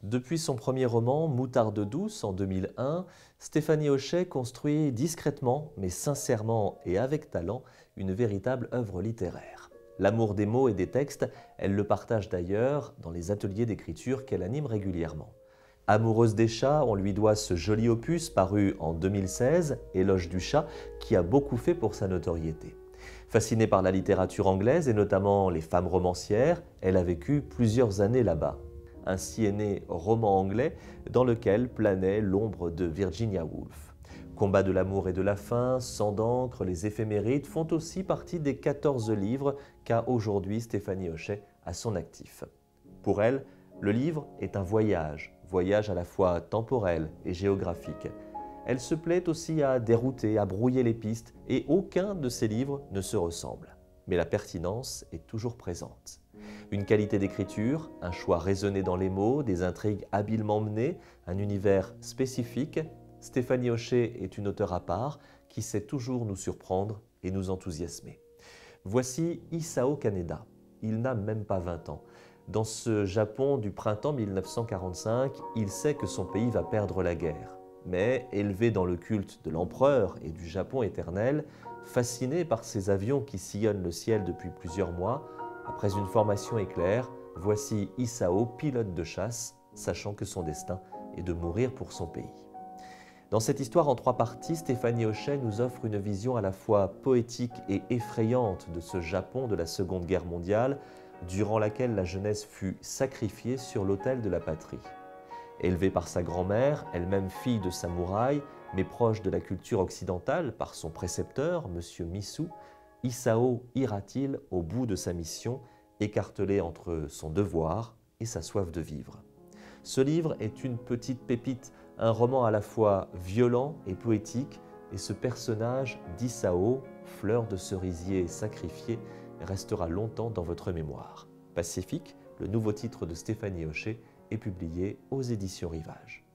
Depuis son premier roman, Moutarde douce, en 2001, Stéphanie Hochet construit discrètement, mais sincèrement et avec talent, une véritable œuvre littéraire. L'amour des mots et des textes, elle le partage d'ailleurs dans les ateliers d'écriture qu'elle anime régulièrement. Amoureuse des chats, on lui doit ce joli opus paru en 2016, Éloge du chat, qui a beaucoup fait pour sa notoriété. Fascinée par la littérature anglaise et notamment les femmes romancières, elle a vécu plusieurs années là-bas. Ainsi est né Roman anglais, dans lequel planait l'ombre de Virginia Woolf. Combat de l'amour et de la faim, Sang d'encre, Les éphémérides font aussi partie des 14 livres qu'a aujourd'hui Stéphanie Hochet à son actif. Pour elle, le livre est un voyage à la fois temporel et géographique. Elle se plaît aussi à dérouter, à brouiller les pistes, et aucun de ses livres ne se ressemble. Mais la pertinence est toujours présente. Une qualité d'écriture, un choix raisonné dans les mots, des intrigues habilement menées, un univers spécifique, Stéphanie Hochet est une auteure à part qui sait toujours nous surprendre et nous enthousiasmer. Voici Isao Kaneda. Il n'a même pas 20 ans. Dans ce Japon du printemps 1945, il sait que son pays va perdre la guerre. Mais élevé dans le culte de l'empereur et du Japon éternel, fasciné par ces avions qui sillonnent le ciel depuis plusieurs mois, après une formation éclair, voici Isao, pilote de chasse, sachant que son destin est de mourir pour son pays. Dans cette histoire en 3 parties, Stéphanie Hochet nous offre une vision à la fois poétique et effrayante de ce Japon de la Seconde Guerre mondiale, durant laquelle la jeunesse fut sacrifiée sur l'autel de la patrie. Élevée par sa grand-mère, elle-même fille de samouraï, mais proche de la culture occidentale par son précepteur, M. Missou, Isao ira-t-il au bout de sa mission, écartelé entre son devoir et sa soif de vivre. Ce livre est une petite pépite, un roman à la fois violent et poétique, et ce personnage d'Isao, fleur de cerisier sacrifiée, restera longtemps dans votre mémoire. Pacifique, le nouveau titre de Stéphanie Hochet, est publié aux éditions Rivage.